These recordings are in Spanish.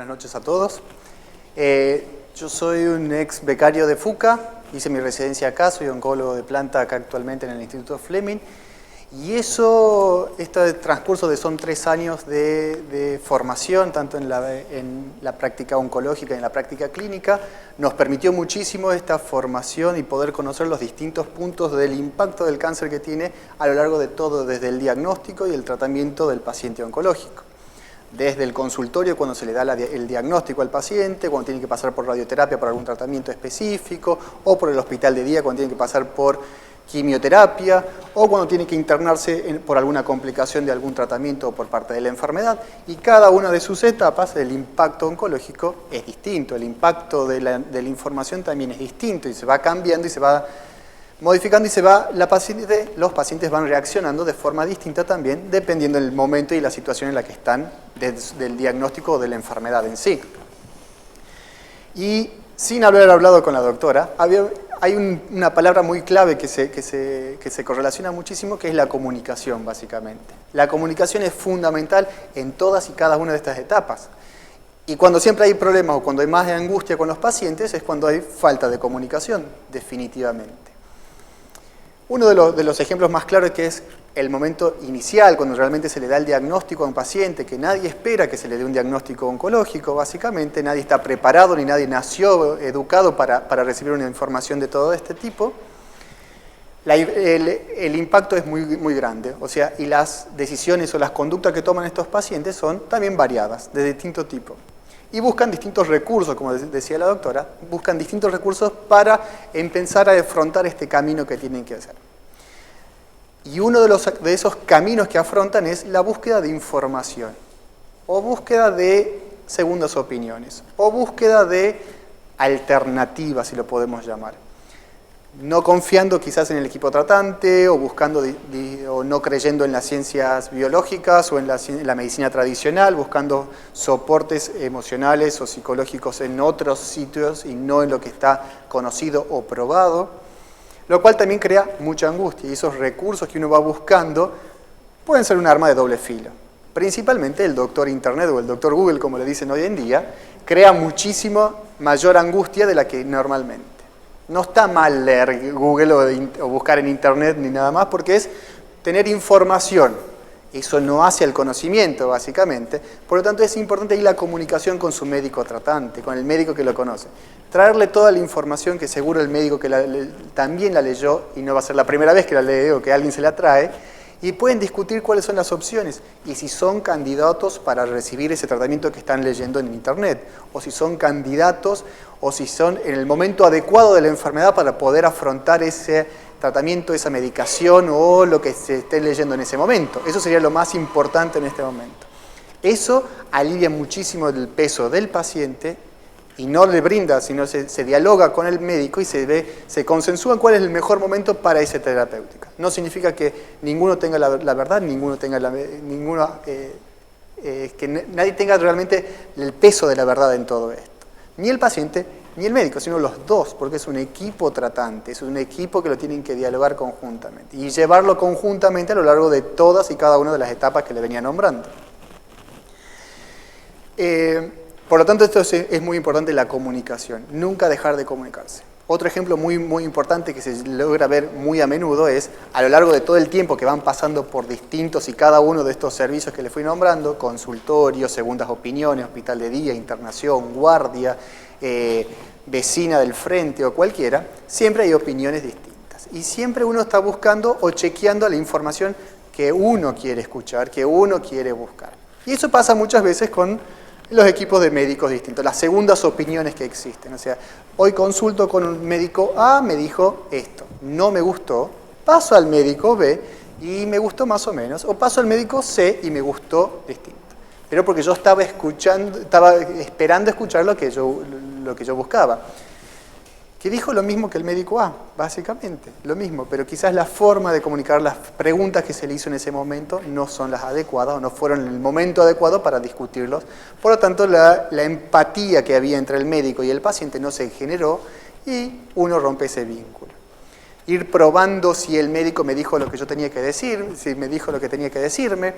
Buenas noches a todos. Yo soy un ex becario de FUCA, hice mi residencia acá, soy oncólogo de planta acá actualmente en el Instituto Fleming. Y este transcurso son 3 años de formación, tanto en la práctica oncológica y en la práctica clínica, nos permitió muchísimo esta formación y poder conocer los distintos puntos del impacto del cáncer que tiene a lo largo de todo, desde el diagnóstico y el tratamiento del paciente oncológico. Desde el consultorio, cuando se le da el diagnóstico al paciente, cuando tiene que pasar por radioterapia para algún tratamiento específico, o por el hospital de día, cuando tiene que pasar por quimioterapia, o cuando tiene que internarse por alguna complicación de algún tratamiento o por parte de la enfermedad. Y cada una de sus etapas, el impacto oncológico es distinto, el impacto de la información también es distinto y se va cambiando y se va modificando y los pacientes van reaccionando de forma distinta también, dependiendo del momento y la situación en la que están del diagnóstico o de la enfermedad en sí. Y sin haber hablado con la doctora, hay una palabra muy clave que se correlaciona muchísimo, que es la comunicación, básicamente. La comunicación es fundamental en todas y cada una de estas etapas. Y cuando siempre hay problemas o cuando hay más angustia con los pacientes es cuando hay falta de comunicación, definitivamente. Uno de los ejemplos más claros que es el momento inicial, cuando realmente se le da el diagnóstico a un paciente, que nadie espera que se le dé un diagnóstico oncológico, básicamente, nadie está preparado ni nadie nació educado para recibir una información de todo este tipo, el impacto es muy grande, o sea, y las decisiones o las conductas que toman estos pacientes son también variadas, de distinto tipo. Y buscan distintos recursos, como decía la doctora, buscan distintos recursos para empezar a afrontar este camino que tienen que hacer. Y uno de esos caminos que afrontan es la búsqueda de información, o búsqueda de segundas opiniones, o búsqueda de alternativas, si lo podemos llamar. No confiando quizás en el equipo tratante, o buscando o no creyendo en las ciencias biológicas o en la medicina tradicional, buscando soportes emocionales o psicológicos en otros sitios y no en lo que está conocido o probado, lo cual también crea mucha angustia, y esos recursos que uno va buscando pueden ser un arma de doble filo. Principalmente el doctor Internet o el doctor Google, como le dicen hoy en día, crea muchísimo mayor angustia de la que normalmente. No está mal leer Google o buscar en Internet ni nada más, porque es tener información. Eso no hace al conocimiento, básicamente. Por lo tanto, es importante ahí la comunicación con su médico tratante, con el médico que lo conoce. Traerle toda la información que seguro el médico que también la leyó, y no va a ser la primera vez que la lee o que alguien se la trae, y pueden discutir cuáles son las opciones y si son candidatos para recibir ese tratamiento que están leyendo en Internet, o si son candidatos o si son en el momento adecuado de la enfermedad para poder afrontar ese tratamiento, esa medicación o lo que se esté leyendo en ese momento. Eso sería lo más importante en este momento. Eso alivia muchísimo el peso del paciente y no le brinda, sino se dialoga con el médico y se consensúa cuál es el mejor momento para esa terapéutica. No significa que ninguno tenga la verdad, que nadie tenga realmente el peso de la verdad en todo esto. Ni el paciente ni el médico, sino los dos, porque es un equipo tratante, es un equipo que lo tienen que dialogar conjuntamente y llevarlo conjuntamente a lo largo de todas y cada una de las etapas que le venía nombrando. Por lo tanto, esto es muy importante, la comunicación, nunca dejar de comunicarse. Otro ejemplo muy importante que se logra ver muy a menudo es, a lo largo de todo el tiempo que van pasando por distintos y cada uno de estos servicios que les fui nombrando, consultorio, segundas opiniones, hospital de día, internación, guardia, vecina del frente o cualquiera, siempre hay opiniones distintas. Y siempre uno está buscando o chequeando la información que uno quiere escuchar, que uno quiere buscar. Y eso pasa muchas veces con los equipos de médicos distintos, las segundas opiniones que existen. O sea, hoy consulto con un médico A, me dijo esto, no me gustó, paso al médico B y me gustó más o menos, o paso al médico C y me gustó distinto. Pero porque yo estaba esperando escuchar lo que yo buscaba. Que dijo lo mismo que el médico A, básicamente, lo mismo, pero quizás la forma de comunicar las preguntas que se le hizo en ese momento no son las adecuadas o no fueron en el momento adecuado para discutirlos. Por lo tanto, la empatía que había entre el médico y el paciente no se generó y uno rompe ese vínculo. Ir probando si el médico me dijo lo que yo tenía que decir, si me dijo lo que tenía que decirme,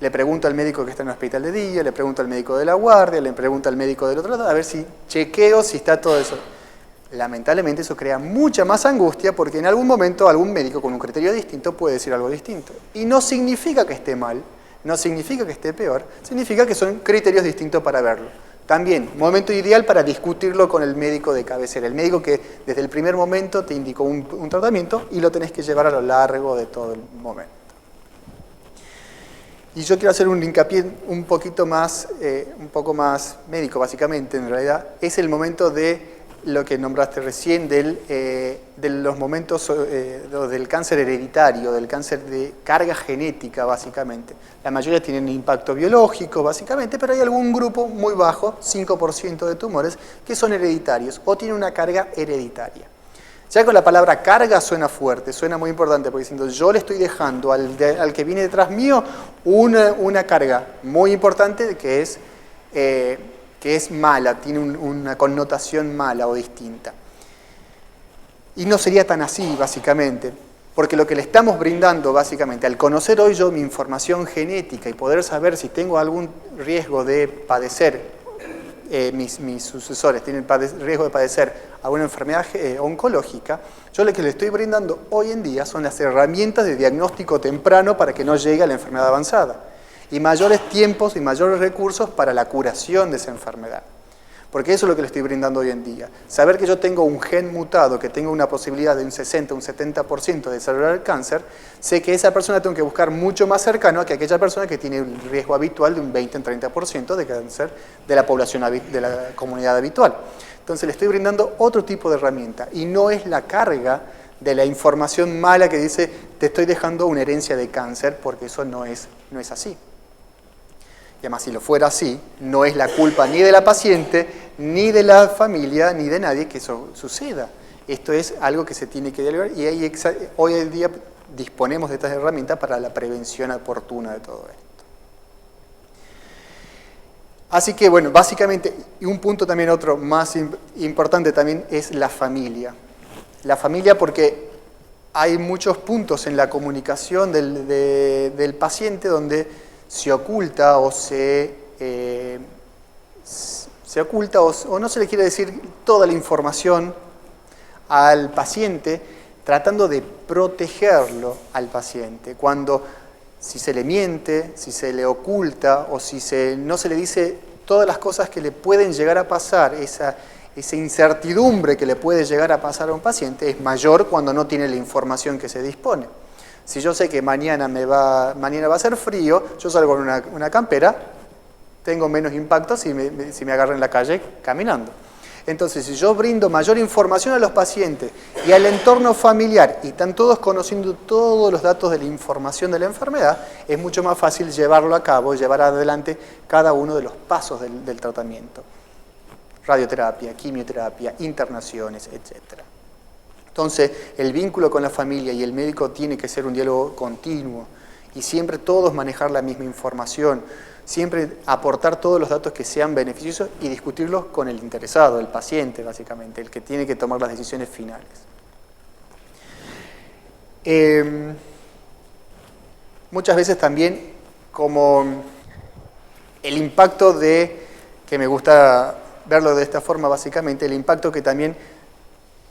Le pregunto al médico que está en el hospital de día, le pregunto al médico de la guardia, le pregunto al médico del otro lado, a ver si chequeo si está todo eso. Lamentablemente eso crea mucha más angustia porque en algún momento algún médico con un criterio distinto puede decir algo distinto. Y no significa que esté mal, no significa que esté peor, significa que son criterios distintos para verlo. También, momento ideal para discutirlo con el médico de cabecera, el médico que desde el primer momento te indicó un tratamiento y lo tenés que llevar a lo largo de todo el momento. Y yo quiero hacer un hincapié un poco más médico, básicamente, en realidad, es el momento de lo que nombraste recién, de los momentos del cáncer hereditario, del cáncer de carga genética, básicamente. La mayoría tienen impacto biológico, básicamente, pero hay algún grupo muy bajo, 5% de tumores, que son hereditarios o tienen una carga hereditaria. Ya con la palabra carga suena fuerte, suena muy importante, porque diciendo yo le estoy dejando al que viene detrás mío una carga muy importante que es mala, tiene una connotación mala o distinta. Y no sería tan así, básicamente, porque lo que le estamos brindando, básicamente, al conocer hoy yo mi información genética y poder saber si tengo algún riesgo de padecer, mis sucesores tienen riesgo de padecer alguna enfermedad oncológica, yo lo que le estoy brindando hoy en día son las herramientas de diagnóstico temprano para que no llegue a la enfermedad avanzada. Y mayores tiempos y mayores recursos para la curación de esa enfermedad. Porque eso es lo que le estoy brindando hoy en día. Saber que yo tengo un gen mutado, que tengo una posibilidad de un 60, un 70% de desarrollar el cáncer, sé que esa persona tengo que buscar mucho más cercano que aquella persona que tiene un riesgo habitual de un 20 en 30% de cáncer de la población, de la comunidad habitual. Entonces le estoy brindando otro tipo de herramienta y no es la carga de la información mala que dice te estoy dejando una herencia de cáncer, porque eso no es así. Y además, si lo fuera así, no es la culpa ni de la paciente, ni de la familia, ni de nadie que eso suceda. Esto es algo que se tiene que dialogar y hoy en día disponemos de estas herramientas para la prevención oportuna de todo esto. Así que, bueno, básicamente, y un punto también otro más importante también es la familia. La familia porque hay muchos puntos en la comunicación del paciente donde se oculta o o no se le quiere decir toda la información al paciente, tratando de protegerlo al paciente. Cuando si se le miente, si se le oculta o si no se le dice todas las cosas que le pueden llegar a pasar, esa incertidumbre que le puede llegar a pasar a un paciente es mayor cuando no tiene la información que se dispone. Si yo sé que mañana va a ser frío, yo salgo con una campera, tengo menos impacto si me agarro en la calle caminando. Entonces, si yo brindo mayor información a los pacientes y al entorno familiar y están todos conociendo todos los datos de la información de la enfermedad, es mucho más fácil llevarlo a cabo, llevar adelante cada uno de los pasos del tratamiento. Radioterapia, quimioterapia, internaciones, etc. Entonces, el vínculo con la familia y el médico tiene que ser un diálogo continuo y siempre todos manejar la misma información, siempre aportar todos los datos que sean beneficiosos y discutirlos con el interesado, el paciente básicamente, el que tiene que tomar las decisiones finales. Muchas veces también como el impacto que me gusta verlo de esta forma básicamente, el impacto que también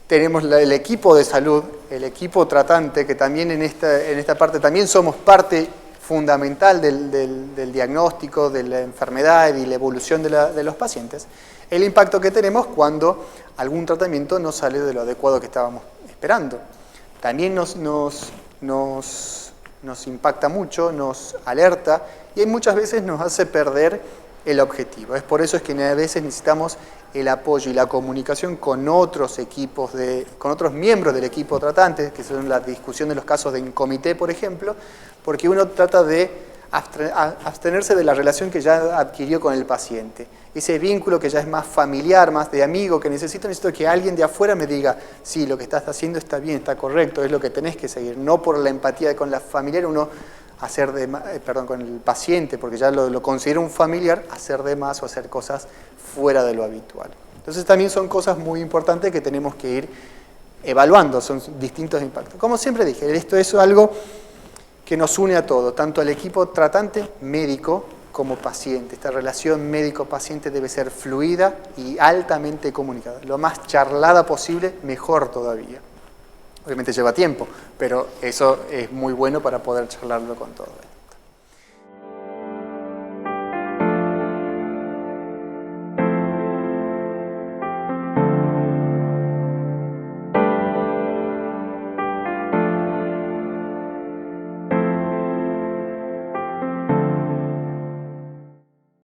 tenemos el equipo de salud, el equipo tratante, que también en esta parte también somos parte fundamental del diagnóstico, de la enfermedad y la evolución de los pacientes, el impacto que tenemos cuando algún tratamiento no sale de lo adecuado que estábamos esperando. También nos impacta mucho, nos alerta y muchas veces nos hace perder el objetivo. Es por eso es que a veces necesitamos el apoyo y la comunicación con otros equipos, con otros miembros del equipo tratante, que son la discusión de los casos en comité, por ejemplo, porque uno trata de abstenerse de la relación que ya adquirió con el paciente. Ese vínculo que ya es más familiar, más de amigo, que necesito que alguien de afuera me diga, sí, lo que estás haciendo está bien, está correcto, es lo que tenés que seguir. No por la empatía con la familiar, uno con el paciente, porque ya lo considera un familiar, hacer de más o hacer cosas fuera de lo habitual. Entonces también son cosas muy importantes que tenemos que ir evaluando, son distintos impactos. Como siempre dije, esto es algo que nos une a todos, tanto al equipo tratante, médico, como paciente. Esta relación médico-paciente debe ser fluida y altamente comunicada. Lo más charlada posible, mejor todavía. Obviamente lleva tiempo, pero eso es muy bueno para poder charlarlo con todos.